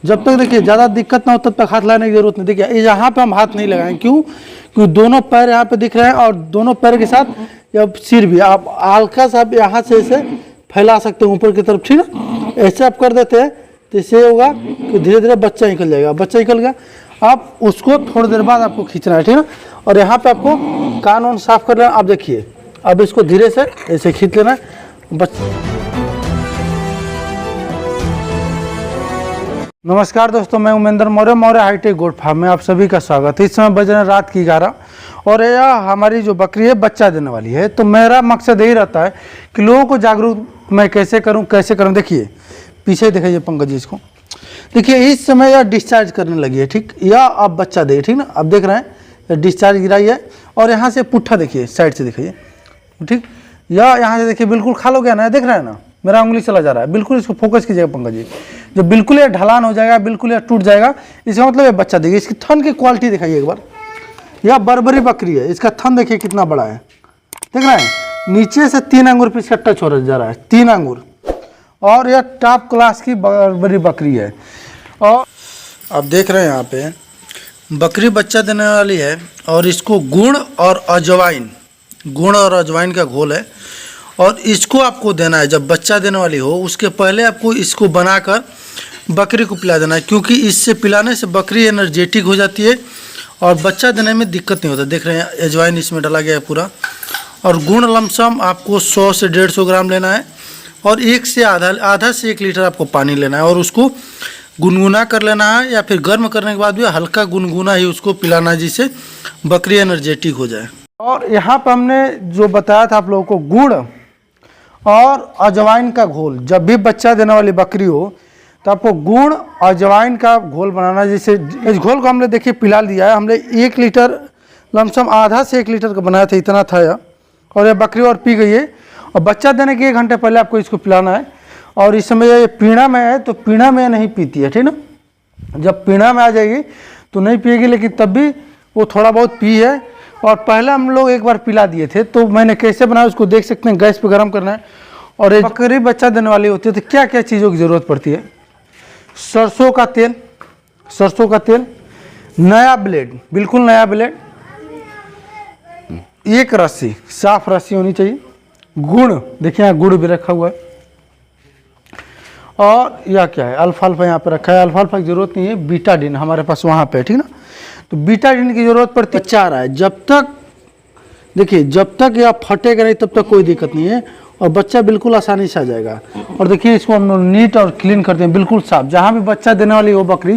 जब तक देखिए ज़्यादा दिक्कत ना हो तब तक हाथ लगाने की जरूरत नहीं। देखिए यहाँ पे हम हाथ नहीं लगाएं, क्यों? क्योंकि दोनों पैर यहाँ पे दिख रहे हैं और दोनों पैर के साथ अब सिर भी आप हल्का सा आप यहाँ से इसे फैला सकते हैं ऊपर की तरफ, ठीक है। ऐसे आप कर देते हैं तो इससे होगा कि धीरे धीरे बच्चा निकल जाएगा। बच्चा निकल गया, आप उसको थोड़ी देर बाद आपको खींचना है, ठीक है। और यहाँ पे आपको कान वान साफ कर लेना। आप देखिए अब इसको धीरे से ऐसे खींच लेना है। नमस्कार दोस्तों, मैं Umendra Maurya hi tech goat farm में आप सभी का स्वागत है। इस समय बज रहे रात की 11 और यह हमारी जो बकरी है बच्चा देने वाली है। तो मेरा मकसद यही रहता है कि लोगों को जागरूक मैं कैसे करूं। देखिए पीछे दिखाइए पंकज जी, इसको देखिए इस समय यह डिस्चार्ज करने लगी है, ठीक। यह अब बच्चा दे, ठीक ना। अब देख रहे हैं डिस्चार्ज गिराई है और यहाँ से पुट्ठा देखिए, साइड से दिखाइए, ठीक। यह यहाँ से देखिए बिल्कुल खाल हो गया ना, देख रहे हैं ना, मेरा उंगली चला जा रहा है। बिल्कुल इसको फोकस कीजिएगा पंकज जी। जब बिल्कुल ये ढलान हो जाएगा, बिल्कुल ये टूट जाएगा, इसका मतलब ये बच्चा देखिए। इसकी थन की क्वालिटी दिखाइए एक बार। यह बर्बरी बकरी है, इसका थन देखिए कितना बड़ा है, देख रहे हैं। नीचे से 3 अंगूर पे इसका टच हो जा रहा है, 3 अंगूर। और यह टॉप क्लास की बर्बरी बकरी है। और आप देख रहे हैं यहाँ पे बकरी बच्चा देने वाली है और इसको गुड़ और अजवाइन का घोल है और इसको आपको देना है। जब बच्चा देने वाली हो उसके पहले आपको इसको बनाकर बकरी को पिला देना है, क्योंकि इससे पिलाने से बकरी एनर्जेटिक हो जाती है और बच्चा देने में दिक्कत नहीं होता। देख रहे हैं अजवाइन इसमें डाला गया है पूरा। और गुड़ लमसम आपको 100 से 150 ग्राम लेना है और आधा से 1 लीटर आपको पानी लेना है और उसको गुनगुना कर लेना है, या फिर गर्म करने के बाद भी हल्का गुनगुना ही उसको पिलाना है, जिससे बकरी एनर्जेटिक हो जाए। और यहाँ पर हमने जो बताया था आप लोगों को, गुड़ और अजवाइन का घोल। जब भी बच्चा देने वाली बकरी हो तो आपको गुड़ अजवाइन का घोल बनाना है। जैसे इस घोल को हमने देखिए पिला दिया है, हमने 1 लीटर लमसम आधा से 1 लीटर का बनाया था, इतना था यह। और यह बकरी और पी गई है। और बच्चा देने के 1 घंटे पहले आपको इसको पिलाना है। और इस समय ये पीढ़ा में है तो पीढ़ा में नहीं पीती है, ठीक ना। जब पीढ़ा में आ जाएगी तो नहीं पिएगी, लेकिन तब भी वो थोड़ा बहुत पी है। और पहले हम लोग एक बार पिला दिए थे, तो मैंने कैसे बनाया उसको देख सकते हैं। गैस पे गर्म करना है। और एक बकरी बच्चा देने वाली होती है तो क्या क्या चीज़ों की ज़रूरत पड़ती है? सरसों का तेल, नया ब्लेड, बिल्कुल नया ब्लेड, 1 रस्सी, साफ रस्सी होनी चाहिए। गुड़, देखिए यहाँ गुड़ भी रखा हुआ है। और यह क्या है, अल्फाल्फा यहाँ पे रखा है। अल्फाल्फा की जरूरत नहीं है, बीटाडिन हमारे पास वहाँ पे, ठीक ना। तो बीटाडिन की जरूरत पड़ती है। बच्चा आ रहा है, जब तक देखिए जब तक यह फटेगा नहीं तब तक कोई दिक्कत नहीं है और बच्चा बिल्कुल आसानी से आ जाएगा। और देखिए इसको हम लोग नीट और क्लीन करते हैं, बिल्कुल साफ। जहाँ भी बच्चा देने वाली हो बकरी,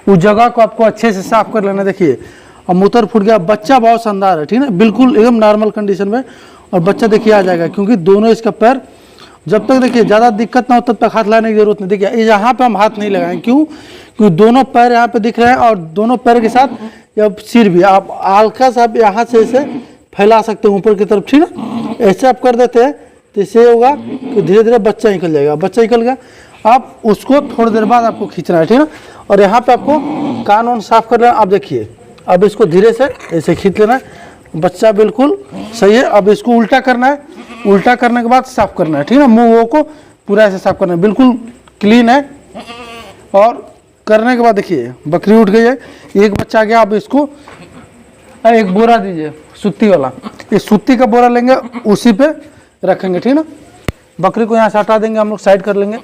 उस जगह को आपको अच्छे से साफ कर लेना। देखिए अब मूत्र फूट गया, बच्चा बहुत शानदार है, ठीक है, बिल्कुल एकदम नॉर्मल कंडीशन में। और बच्चा देखिए आ जाएगा, क्योंकि दोनों इसका पैर, जब तक देखिए ज़्यादा दिक्कत ना हो तब तक हाथ लगाने की जरूरत नहीं। देखिए यहाँ पे हम हाथ नहीं लगाएं, क्यों? क्योंकि दोनों पैर यहाँ पे दिख रहे हैं और दोनों पैर के साथ या सिर भी आप हल्का सा यहाँ से इसे फैला सकते हैं ऊपर की तरफ, ठीक है। ऐसे आप कर देते हैं तो इससे होगा कि धीरे धीरे बच्चा निकल जाएगा। बच्चा निकल गया, आप उसको थोड़ी देर बाद आपको खींचना है, ठीक है। और यहाँ पे आपको कान वान साफ कर लेना। आप देखिए अब इसको धीरे से ऐसे खींच लेना है, बच्चा बिल्कुल सही है। अब इसको उल्टा करना है, उल्टा करने के बाद साफ करना है, ठीक है। मुंह को पूरा ऐसे साफ करना है, बिल्कुल क्लीन है। और करने के बाद देखिए बकरी उठ गई है, एक बच्चा आ गया। अब इसको एक बोरा दीजिए, सुत्ती वाला। ये सुत्ती का बोरा लेंगे, उसी पे रखेंगे, ठीक है ना। बकरी को यहाँ से हटा देंगे, हम लोग साइड कर लेंगे।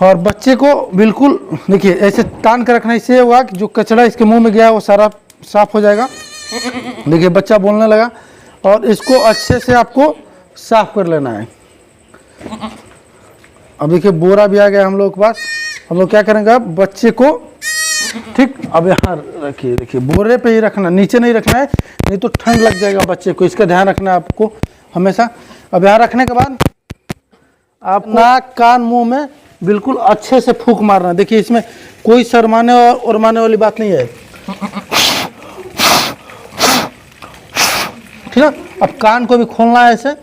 और बच्चे को बिल्कुल देखिए ऐसे तान कर रखना। इससे हुआ कि जो कचरा इसके मुंह में गया है वो सारा साफ हो जाएगा। देखिए बच्चा बोलने लगा। और इसको अच्छे से आपको साफ कर लेना है। अब देखिए बोरा भी आ गया हम लोग के पास। हम लोग क्या करेंगे, बच्चे को, ठीक, अब यहाँ रखिए। देखिए बोरे पे ही रखना, नीचे नहीं रखना है, नहीं तो ठंड लग जाएगा बच्चे को। इसका ध्यान रखना है आपको हमेशा। अब यहाँ रखने के बाद आप नाक कान मुंह में बिल्कुल अच्छे से फूंक मारना। देखिए इसमें कोई शर्माने और उर्माने वाली बात नहीं है, ठीक है। अब कान को भी खोलना है, ऐसे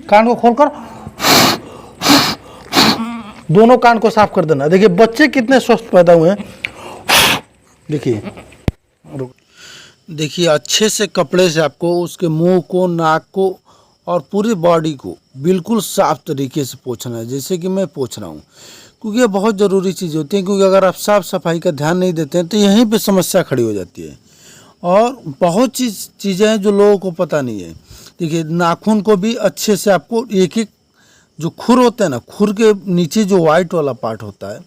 कान को खोलकर दोनों कान को साफ कर देना। देखिए बच्चे कितने स्वस्थ पैदा हुए हैं। देखिए अच्छे से कपड़े से आपको उसके मुंह को, नाक को और पूरी बॉडी को बिल्कुल साफ तरीके से पोंछना है, जैसे कि मैं पोंछ रहा हूँ। क्योंकि ये बहुत ज़रूरी चीज़ होती है, क्योंकि अगर आप साफ़ सफाई का ध्यान नहीं देते हैं तो यहीं पे समस्या खड़ी हो जाती है। और बहुत चीज़ें हैं जो लोगों को पता नहीं है। देखिए, नाखून को भी अच्छे से आपको एक एक जो खुर होता है ना, खुर के नीचे जो वाइट वाला पार्ट होता है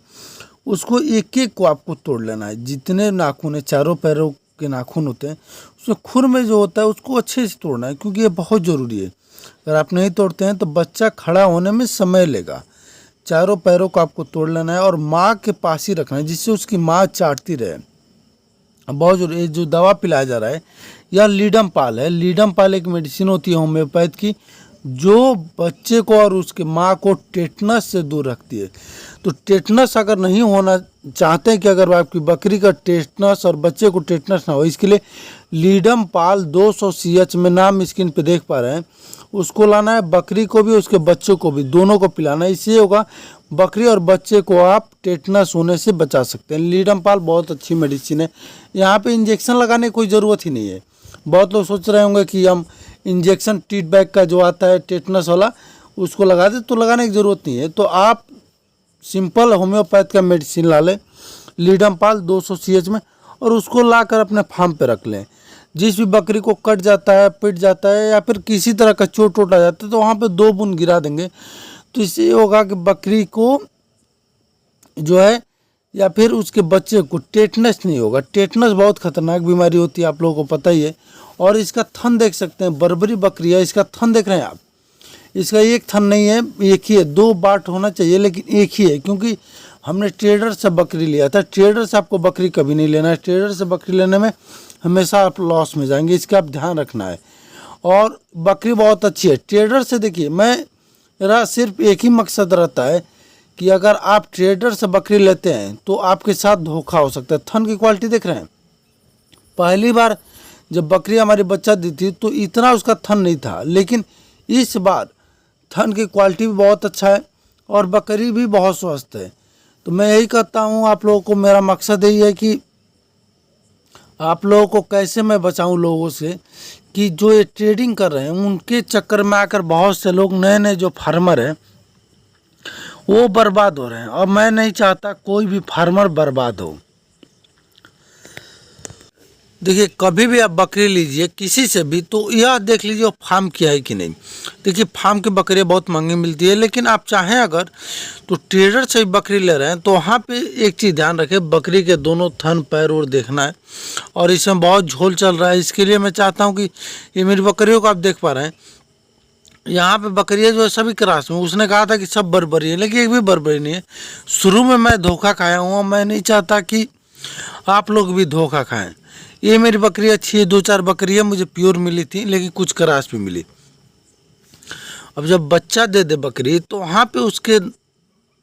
उसको एक एक को आपको तोड़ लेना है। जितने नाखून है, चारों पैरों के नाखून होते हैं, उसमें खुर में जो होता है उसको अच्छे से तोड़ना है, क्योंकि ये बहुत ज़रूरी है। अगर आप नहीं तोड़ते हैं तो बच्चा खड़ा होने में समय लेगा। चारों पैरों को आपको तोड़ लेना है और माँ के पास ही रखना है, जिससे उसकी माँ चाटती रहे। बहुत जरूरी, जो दवा पिलाया जा रहा है यह लीडम पाल है। लीडम पाल एक मेडिसिन होती है होम्योपैथ की, जो बच्चे को और उसके माँ को टेटनस से दूर रखती है। तो टेटनस अगर नहीं होना चाहते हैं कि अगर आपकी बकरी का टेटनस और बच्चे को टेटनस ना हो, इसके लिए लीडम पाल 200 CH में, नाम स्क्रीन पे देख पा रहे हैं, उसको लाना है। बकरी को भी उसके बच्चों को भी, दोनों को पिलाना है। इससे होगा बकरी और बच्चे को आप टेटनस होने से बचा सकते हैं। लीडम पाल बहुत अच्छी मेडिसिन है। यहाँ पे इंजेक्शन लगाने की कोई ज़रूरत ही नहीं है। बहुत लोग सोच रहे होंगे कि हम इंजेक्शन टीट बैग का जो आता है टेटनस वाला उसको लगा दे, तो लगाने की ज़रूरत नहीं है। तो आप सिंपल होम्योपैथ का मेडिसिन ला लें, लीडम पाल 200 CH में, और उसको लाकर अपने फार्म पे रख लें। जिस भी बकरी को कट जाता है, पिट जाता है या फिर किसी तरह का चोट आ जाता है तो वहाँ पे 2 बूंद गिरा देंगे। तो इससे ये होगा कि बकरी को जो है या फिर उसके बच्चे को टेटनस नहीं होगा। टेटनस बहुत खतरनाक बीमारी होती है, आप लोगों को पता ही है। और इसका थन देख सकते हैं, बर्बरी बकरी है, इसका थन देख रहे हैं आप। इसका एक थन नहीं है, एक ही है। 2 बाट होना चाहिए लेकिन एक ही है, क्योंकि हमने ट्रेडर से बकरी लिया था। ट्रेडर से आपको बकरी कभी नहीं लेना है। ट्रेडर से बकरी लेने में हमेशा आप लॉस में जाएंगे, इसका आप ध्यान रखना है। और बकरी बहुत अच्छी है। ट्रेडर से देखिए, मेरा सिर्फ एक ही मकसद रहता है कि अगर आप ट्रेडर से बकरी लेते हैं तो आपके साथ धोखा हो सकता है। थन की क्वालिटी देख रहे हैं, पहली बार जब बकरी हमारी बच्चा दी थी तो इतना उसका थन नहीं था, लेकिन इस बार थन की क्वालिटी भी बहुत अच्छा है और बकरी भी बहुत स्वस्थ है। तो मैं यही कहता हूँ आप लोगों को, मेरा मकसद यही है कि आप लोगों को कैसे मैं बचाऊं लोगों से, कि जो ये ट्रेडिंग कर रहे हैं उनके चक्कर में आकर बहुत से लोग, नए नए जो फार्मर हैं वो बर्बाद हो रहे हैं। और मैं नहीं चाहता कोई भी फार्मर बर्बाद हो। देखिए, कभी भी आप बकरी लीजिए किसी से भी, तो यह देख लीजिए वो फार्म किया है कि नहीं। देखिए, फार्म की बकरियाँ बहुत महंगी मिलती है, लेकिन आप चाहें अगर तो ट्रेडर से भी बकरी ले रहे हैं तो वहाँ पे एक चीज़ ध्यान रखें, बकरी के दोनों थन पैर और देखना है। और इसमें बहुत झोल चल रहा है, इसके लिए मैं चाहता हूँ कि ये मेरी बकरियों को आप देख पा रहे हैं, यहाँ पे बकरियाँ जो है सभी क्रॉस में। उसने कहा था कि सब बर्बरी है, लेकिन एक भी बर्बरी नहीं है। शुरू में मैं धोखा खाया हूँ, मैं नहीं चाहता कि आप लोग भी धोखा खाएं। ये मेरी बकरी अच्छी है, 2-4 बकरियाँ मुझे प्योर मिली थी, लेकिन कुछ क्रॉस भी मिली। अब जब बच्चा दे दे बकरी तो वहाँ पे उसके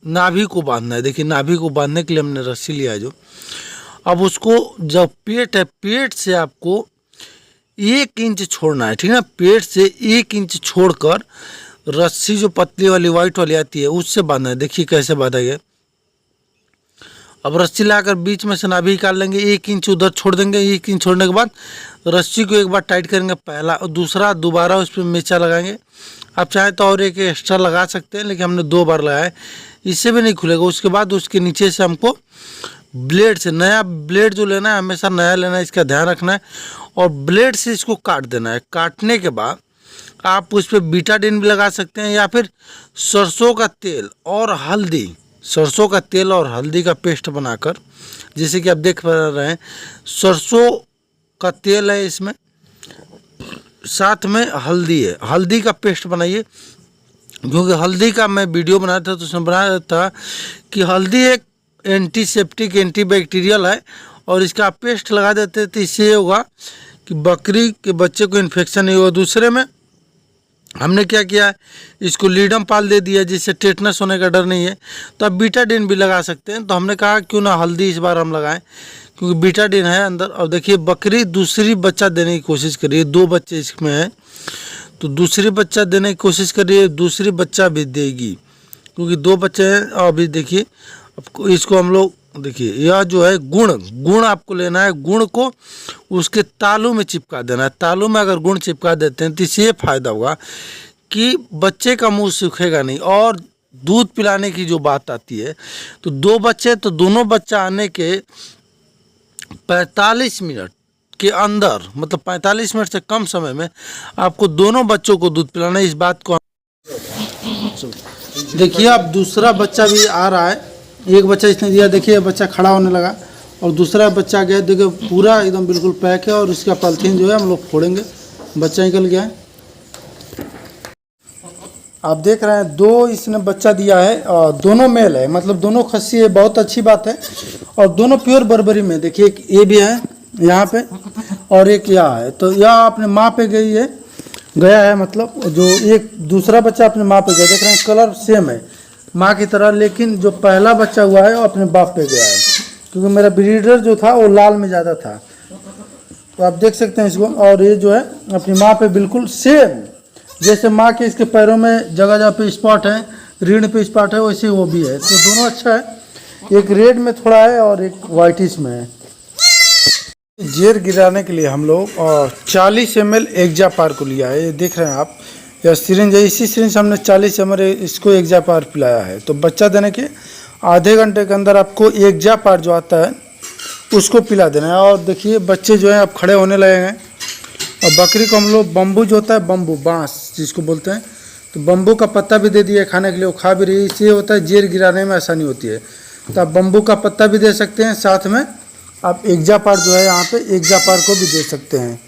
नाभि को बांधना है। देखिए, नाभि को बांधने के लिए हमने रस्सी लिया है जो। अब उसको जब पेट है, पेट से आपको 1 इंच छोड़ना है, ठीक है ना। पेट से 1 इंच छोड़कर रस्सी जो पतली वाली वाइट वाली आती है उससे बांधना है। देखिए कैसे बांधा गया। अब रस्सी लाकर बीच में से नाभि निकाल लेंगे, 1 इंच उधर छोड़ देंगे। 1 इंच छोड़ने के बाद रस्सी को एक बार टाइट करेंगे, पहला और दूसरा, दोबारा उस पर मेचा लगाएंगे। आप चाहें तो और एक एक्स्ट्रा लगा सकते हैं, लेकिन हमने 2 बार लगाया है, इससे भी नहीं खुलेगा। उसके बाद उसके नीचे से हमको ब्लेड से, नया ब्लेड जो लेना है हमेशा नया लेना है, इसका ध्यान रखना है। और ब्लेड से इसको काट देना है। काटने के बाद आप उस पर बीटाडिन भी लगा सकते हैं, या फिर सरसों का तेल और हल्दी, सरसों का तेल और हल्दी का पेस्ट बनाकर, जैसे कि आप देख पा रहे हैं सरसों का तेल है इसमें, साथ में हल्दी है। हल्दी का पेस्ट बनाइए, क्योंकि हल्दी का मैं वीडियो बनाया था तो उसमें बनाया था कि हल्दी एक एंटीसेप्टिक, एंटीबैक्टीरियल है, और इसका पेस्ट लगा देते तो इससे होगा कि बकरी के बच्चे को इन्फेक्शन नहीं होगा। दूसरे में हमने क्या किया है, इसको लीडम पाल दे दिया, जिससे टेटनस होने का डर नहीं है। तो आप बीटाडिन भी लगा सकते हैं। तो हमने कहा क्यों ना हल्दी इस बार हम लगाएं, क्योंकि बीटाडिन है अंदर। और देखिए, बकरी दूसरी बच्चा देने की कोशिश करिए, 2 बच्चे इसमें हैं, तो दूसरी बच्चा देने की कोशिश करिए, दूसरी बच्चा भी देगी, क्योंकि 2 बच्चे हैं। और अभी देखिए, इसको हम लोग, देखिए यह जो है गुण आपको लेना है। गुण को उसके तालू में चिपका देना है। तालू में अगर गुण चिपका देते हैं तो इससे ये फायदा होगा कि बच्चे का मुंह सूखेगा नहीं, और दूध पिलाने की जो बात आती है, तो 2 बच्चे तो दोनों बच्चा आने के 45 मिनट के अंदर, मतलब 45 मिनट से कम समय में आपको दोनों बच्चों को दूध पिलाना है। इस बात को देखिए, अब दूसरा बच्चा भी आ रहा है। एक बच्चा इसने दिया, देखिए बच्चा खड़ा होने लगा, और दूसरा बच्चा गया, देखिए पूरा एकदम बिल्कुल पैक है, और इसका पॉलिथीन जो है हम लोग फोड़ेंगे। बच्चा निकल गया है, आप देख रहे हैं। 2 इसने बच्चा दिया है, और दोनों मेल है, मतलब दोनों खस्सी है, बहुत अच्छी बात है। और दोनों प्योर बर्बरी में, देखिए एक ये भी है यहाँ पे, और एक यहाँ है। तो यह अपने माँ पे गया है, मतलब जो एक दूसरा बच्चा अपने माँ पे गया, देख रहे हैं कलर सेम है माँ की तरह, लेकिन जो पहला बच्चा हुआ है वो अपने बाप पे गया है, क्योंकि मेरा ब्रीडर जो था वो लाल में ज़्यादा था। तो आप देख सकते हैं इसको, और ये जो है अपनी माँ पे बिल्कुल सेम, जैसे माँ के इसके पैरों में जगह जगह पे स्पॉट है, रीढ़ पे स्पॉट है, वैसे वो भी है। तो दोनों अच्छा है, एक रेड में थोड़ा है और एक वाइटिश में है। जेर गिराने के लिए हम लोग 40 ml एक्जापार को लिया है। ये देख रहे हैं आप, यह सिरिंज है, इसी सिरिंज से हमने 40 ml इसको एक्जापार पिलाया है। तो बच्चा देने के आधे घंटे के अंदर आपको एक्जापार जो आता है उसको पिला देना है। और देखिए बच्चे जो हैं अब खड़े होने लगेंगे। और बकरी को हम लोग बम्बू जो होता है, बम्बू बाँस जिसको बोलते हैं, तो बम्बू का पत्ता भी दे दिया खाने के लिए, वो खा भी रही है। इससे होता है जेर गिराने में आसानी होती है। तो आप बम्बू का पत्ता भी दे सकते हैं, साथ में आप एक्जापार जो है यहाँ पे एक्जापार को भी दे सकते हैं।